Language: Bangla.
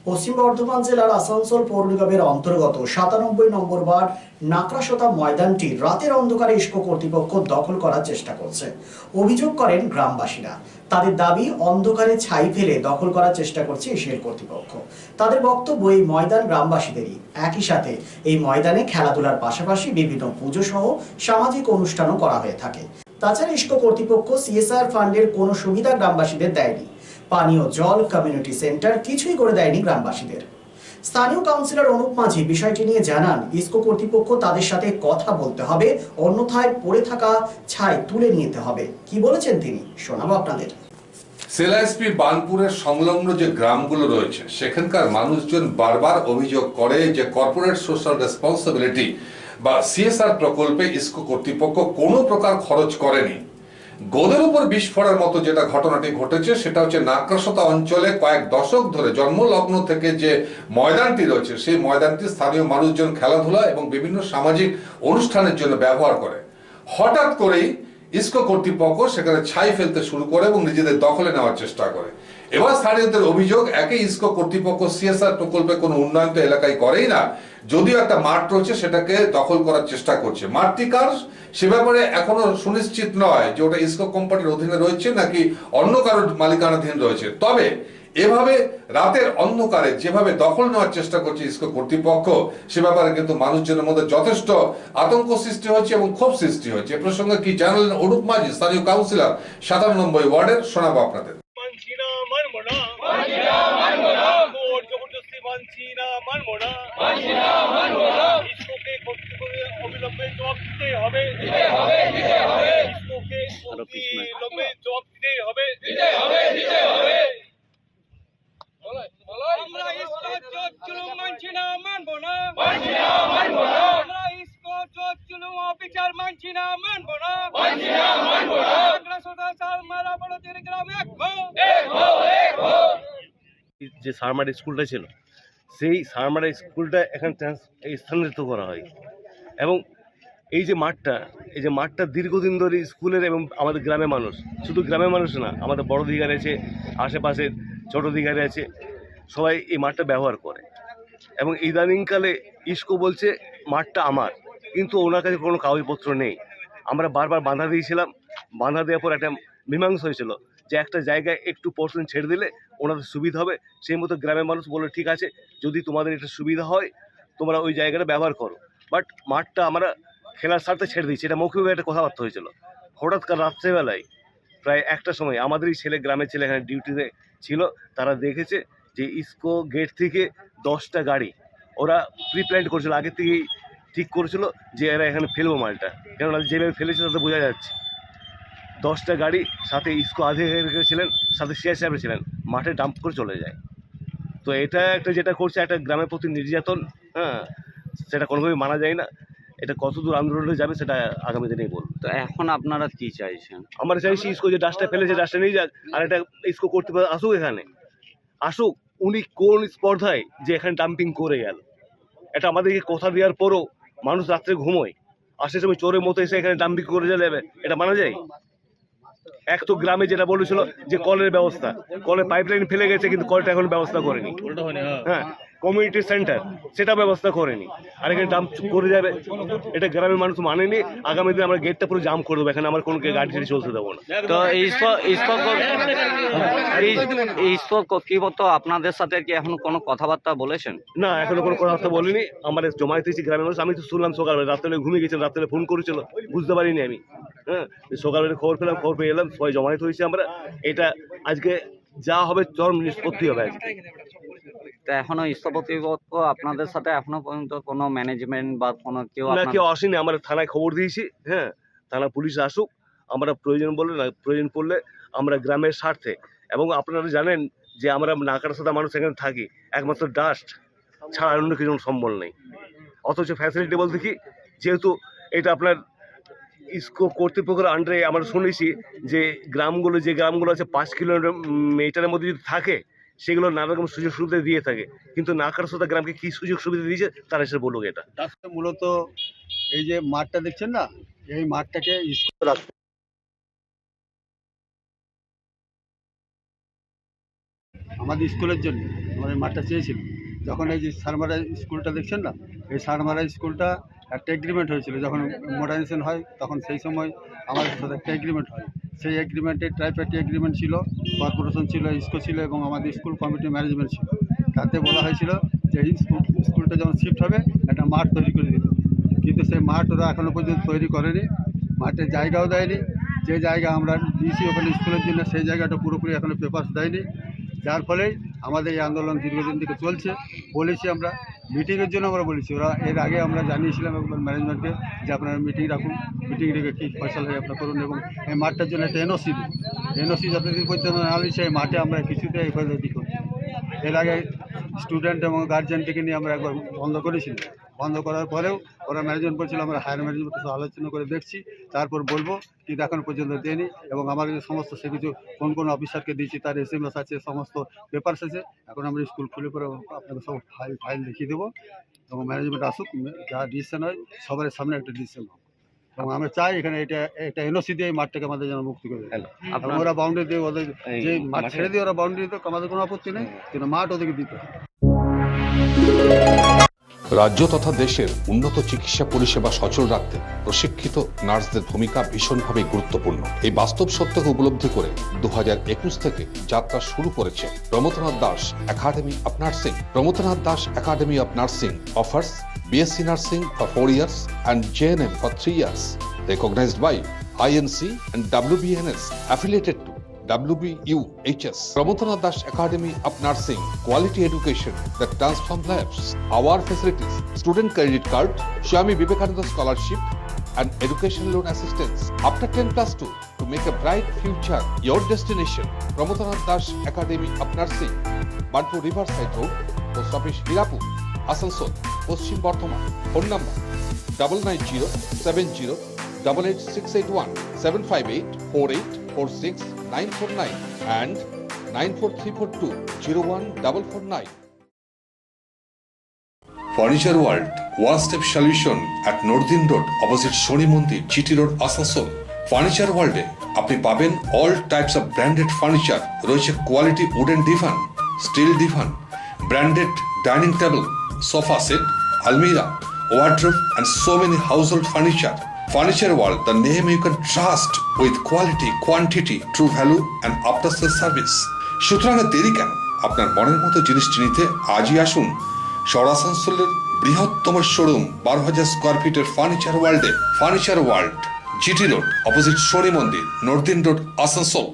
পশ্চিম বর্ধমান জেলার আসানসোল পৌর নিগমের অন্তর্গত 97 নম্বর ওয়ার্ড নাকড়াসোতা ময়দানটি রাতের অন্ধকারে ইস্কো কর্তৃপক্ষ দখল করার চেষ্টা করছে। অভিযোগ করেন গ্রামবাসীরা। তাদের দাবি, অন্ধকারে ছাই ফেলে দখল করার চেষ্টা করছে ইস্কো কর্তৃপক্ষ। তাদের বক্তব্য, এই ময়দান গ্রামবাসীদেরই। একই সাথে এই ময়দানে খেলাধুলার পাশাপাশি বিভিন্ন পুজো সহ সামাজিক অনুষ্ঠানও করা হয়ে থাকে। তাছাড়া ইস্কো কর্তৃপক্ষ সিএসআর ফান্ডের কোনো সুবিধা গ্রামবাসীদের দেয়নি। পানীয় জল, কমিউনিটি সেন্টার কিছুই করে দেয়নি গ্রামবাসীদের। স্থানীয় কাউন্সিলর অনুপ মাঝি বিষয়টি নিয়ে জানান, ইস্কো কর্তৃপক্ষ তাদের সাথে কথা বলতে হবে, অন্যথায় পড়ে থাকা ছাই তুলে নিতে হবে। কি বলেছেন তিনি, শোনাবো আপনাদের। সেলাইএসপি বানপুরের সংলগ্ন যে গ্রামগুলো রয়েছে সেখানকার মানুষজন বারবার অভিযোগ করে যে কর্পোরেট সোশ্যাল রেসপন্সিবিলিটি বা সিএসআর প্রকল্পে ইস্কো কর্তৃপক্ষ কোনো প্রকার খরচ করেনি। গোদের উপর বিষ ফোড়ার মতো যেটা ঘটনাটি ঘটেছে সেটা হচ্ছে নাকড়াসোতা অঞ্চলে কয়েক দশক ধরে জন্মলগ্ন থেকে যে ময়দানটি রয়েছে সেই ময়দানটি স্থানীয় মানুষজন খেলাধুলা এবং বিভিন্ন সামাজিক অনুষ্ঠানের জন্য ব্যবহার করে। হঠাৎ করেই ইস্কো কর্তৃপক্ষ সেখানে ছাই ফেলতে শুরু করে এবং নিজেদের দখলে নেওয়ার চেষ্টা করে। এবার স্থানীয়দের অভিযোগ, একই ইস্কো কর্তৃপক্ষ সিএসআর প্রকল্পে কোনো উন্নয়ন তো এলাকায় করেই না, যদিও একটা মাঠ রয়েছে সেটাকে দখল করার চেষ্টা করছে। মাঠটি কার সে ব্যাপারে এখনো সুনিশ্চিত নয় যে ওটা ইস্কো কোম্পানির অধীনে রয়েছে নাকি অন্য কারোর মালিকানাধীন রয়েছে। তবে এভাবে রাতের অন্ধকারে যেভাবে দখল নেওয়ার চেষ্টা করছে ইস্কো কর্তৃপক্ষ, সে ব্যাপারে কিন্তু মানুষজনের মধ্যে যথেষ্ট আতঙ্ক সৃষ্টি হচ্ছে এবং ক্ষোভ সৃষ্টি হচ্ছে। এ প্রসঙ্গে কি জানালেন অনুপ মাঝি, স্থানীয় কাউন্সিলর 97 নম্বর ওয়ার্ডের, শোনাবো আপনাদের। যে সারমার স্কুলটা ছিল সেই সারমার স্কুলটা এখানে স্থানান্তরিত করা হয় এবং এই যে মাঠটা দীর্ঘদিন ধরে স্কুলের এবং আমাদের গ্রামের মানুষ, শুধু গ্রামের মানুষ না, আমাদের বড় দিঘারে আছে, আশেপাশের ছোট দিঘারে আছে, সবাই এই মাঠটা ব্যবহার করে। এবং ইদানিংকালে ইস্কো বলছে মাঠটা আমার, কিন্তু ওনার কাছে কোনো কাগজপত্র নেই। আমরা বারবার বাধা দিয়েছিলাম, বাধা দেওয়ার পর একটা মীমাংসা হয়েছিল যে একটা জায়গায় একটু পোর্শন ছেড়ে দিলে ওনাদের সুবিধা হবে। সেই মতো গ্রামের মানুষ বললো, ঠিক আছে, যদি তোমাদের এটা সুবিধা হয় তোমরা ওই জায়গাটা ব্যবহার করো। বাট মাঠটা আমরা খেলার স্বার্থে ছেড়ে দিচ্ছি, এটা মৌখিকভাবে একটা কথাবার্তা হয়েছিল। হঠাৎ কাল রাত্রেবেলায় প্রায় 1টার সময় আমাদেরই ছেলে, গ্রামের ছেলে এখানে ডিউটিতে ছিল, তারা দেখেছে যে ইস্কো গেট থেকে 10টা গাড়ি ওরা প্রি প্ল্যান করেছিল, আগের থেকেই ঠিক করেছিল যে এরা এখানে ফেলবো মালটা, কেননা যেভাবে ফেলেছে তাতে বোঝা যাচ্ছে। 10টা গাড়ি, সাথে ইস্কো আধিকারিক ছিলেন, সাথে সিআই সাহেব ছিলেন, মাঠে ডাম্প করে চলে যায়। তো এটা একটা যেটা করছে একটা গ্রামের প্রতি নির্যাতন, হ্যাঁ, সেটা কোনোভাবেই মানা যায় না। এটা কতদূর আন্দোলনে যাবে সেটা আগামী দিনেই বলবো। তো এখন আপনারা কি চাইছেন? আমরা চাইছি ইস্কো যে ডাস্টটা ফেলেছে ডাস্টটা নিয়ে যাক, আর এটা ইস্কো কর্তৃপক্ষ আসুক, এখানে আসুক। উনি কোন স্পর্ধায় যে এখানে ডাম্পিং করে গেল, এটা আমাদেরকে কথা দেওয়ার পরও মানুষ রাত্রে ঘুমোয়, আসে সময় চোরের মতো এসে এখানে ডাম্পিং করে যাবে, এটা মানা যায়? এক তো গ্রামে যেটা বলেছিল যে কলের ব্যবস্থা, কলের পাইপলাইন ফেলে গেছে কিন্তু কলটা এখন ব্যবস্থা করেনি। হ্যাঁ, কমিউনিটি সেন্টার সেটা ব্যবস্থা করেনি, আর এখানে ডাম্প করে যাবে, এটা গ্রামের মানুষ মানেনি। আগামী দিনে আমরা গেটটা পুরো জাম করে দেবো, এখানে আমার কোনো গাড়ি ছেড়ে চলতে দেবো না। তো ইস্কো কর্তৃপক্ষ আপনাদের সাথে কি এখন কোনো কথাবার্তা বলেছেন? না, এখনো কোনো কথাবার্তা বলিনি। আমাদের জমায়েত হয়েছি গ্রামের মানুষ। আমি তো শুনলাম সকালবেলা, রাত্রে ঘুমিয়ে গেছিলাম, রাত্রে ফোন করেছিল, বুঝতে পারিনি আমি। হ্যাঁ, সকালবেলা খবর পেলাম, খবর পেয়ে এলাম, সবাই জমায়েত হয়েছি আমরা। এটা আজকে যা হবে চরম নিষ্পত্তি হবে আজকে। তো এখনো ইস্কো কর্তৃপক্ষ আপনাদের সাথে এখনো পর্যন্ত কোনো ম্যানেজমেন্ট বা কোনো কেউ আসেনি। আমরা থানায় খবর দিয়েছি, হ্যাঁ, থানা পুলিশ আসুক, আমরা প্রয়োজন পড়লে আমরা গ্রামের স্বার্থে, এবং আপনারা জানেন যে আমরা নাকড়াসোতা মানুষ এখানে থাকি, একমাত্র ডাস্ট ছাড়া অন্য কিছু সম্বল নেই। অথচ ফ্যাসিলিটি বলতে কি, যেহেতু এটা আপনার ইস্কো কর্তৃপক্ষের আন্ডারে, আমরা শুনেছি যে যে গ্রামগুলো আছে 5 কিলোমিটারের মধ্যে যদি থাকে সেগুলো নানা রকম সুযোগ সুবিধা দিয়ে থাকে, কিন্তু নাকড়াসোতা গ্রামকে কি সুযোগ সুবিধা দিয়েছে তারা এসে বলুক। এটা মূলত এই যে মাঠটা দেখছেন না, এই মাঠটাকে ইস্কো আমাদের স্কুলের জন্য আমাদের মাঠটা চেয়েছিল। যখন এই যে সারমারা স্কুলটা দেখছেন না, এই সারমারা স্কুলটা একটা এগ্রিমেন্ট হয়েছিল, যখন মডার্নাইজেশন হয় তখন সেই সময় আমাদের সাথে একটা এগ্রিমেন্ট হয়। সেই এগ্রিমেন্টে ট্রাইপার্টি এগ্রিমেন্ট ছিল, কর্পোরেশন ছিল, ইসকো ছিল এবং আমাদের স্কুল কমিটি ম্যানেজমেন্ট ছিল। তাতে বলা হয়েছিল যে এই স্কুলটা যখন শিফট হবে একটা মাঠ তৈরি করে দিতে, কিন্তু সেই মাঠ ওরা এখনও পর্যন্ত তৈরি করেনি, মাঠের জায়গাও দেয়নি। যে জায়গা আমরা দিয়েছি ওখানে স্কুলের জন্য সেই জায়গাটা পুরোপুরি এখনও পেপারস দেয়নি, যার ফলে আমাদের এই আন্দোলন দীর্ঘদিন থেকে চলছে। বলেছি আমরা মিটিংয়ের জন্য আমরা বলেছি, ওরা এর আগে আমরা জানিয়েছিলাম একবার ম্যানেজমেন্টকে যে আপনারা মিটিং রাখুন, মিটিং রেখে কী ফয়সালা হয় আপনারা করুন এবং এই মাঠটার জন্য একটা এনওসি দিন। এনওসি যতদিন পর্যন্ত না দিচ্ছে এই মাঠে আমরা কিছুতে হেফাজতি করি। এর আগে স্টুডেন্ট এবং গার্জিয়ানকে নিয়ে আমরা একবার বন্ধ করেছিলাম, বন্ধ করার পরেও ওরা ম্যানেজমেন্ট বলছিল আমরা হায়ার ম্যানেজমেন্টের সাথে আলোচনা করে দেখছি, তারপর বলবো, কিন্তু এখন পর্যন্ত দেয়নি। এবং আমার কাছে সমস্ত সে কিছু কোন অফিসারকে দিয়েছি, তার SMS আছে, সমস্ত পেপারস আছে। এখন আমরা স্কুল খুলে পরে আপনাকে সব ফাইল দেখিয়ে দেবো এবং ম্যানেজমেন্ট আসুক, যা ডিসিশন হয় সবার সামনে একটা ডিসিশন হোক। এবং আমরা চাই এখানে এটা এনওসি দিয়ে এই মাঠটাকে আমাদের যেন মুক্তি করে দেয়। এবং ওরা বাউন্ডারি দিয়ে ওদের যে মাঠ ছেড়ে দিয়ে ওরা বাউন্ডারি দিতে আমাদের কোনো আপত্তি নেই, কিন্তু মাঠ ওদেরকে দিতে হয়। রাজ্য তথা দেশের উন্নত চিকিৎসা পরিষেবা সচল রাখতে প্রশিক্ষিত নার্সদের ভূমিকা ভীষণভাবে গুরুত্বপূর্ণ। এই বাস্তব সত্যকে উপলব্ধি করে 2021 থেকে যাত্রা শুরু করেছে Pramathanath Das academy of nursing. Pramathanath Das academy of nursing offers BSc Nursing for 4 years and JNM for 3 years, recognized by INC and WBNS, affiliated to WBUHS. Prabodhanath Das Academy of Nursing, quality education that transforms lives. Our facilities: student credit card, Swami Vivekananda scholarship, and education loan assistance. After 10+2, to make a bright future your destination. Prabodhanath Das Academy of Nursing, Banpur Riverside Road, Post Office Hirapur, Asansol, Paschim Bardhaman. Phone number 9907088681 7584846 and 94342014449. Furniture World, one-step solution at Nordin Road, opposite Shoni Mondir, GT Road, Asansol. Furniture World আপনি পাবেন all types of branded furniture, রয়েছে quality wooden divan, steel divan, branded dining table, sofa set, almirah, wardrobe and so many household furniture. Furniture World, the name you can trust with quality, quantity, true value and after sales service. সুতরাং দেরি কেন? আপনার মনের মতো জিনিসটি নিতে আজই আসুন শহর আসানসোলের বৃহত্তম শোরুম 12,000 স্কয়ার ফিটের ফার্নিচার ওয়ার্ল্ডে। Furniture world, GT road, opposite Shani মন্দির, নর্দিন রোড, আসানসোল।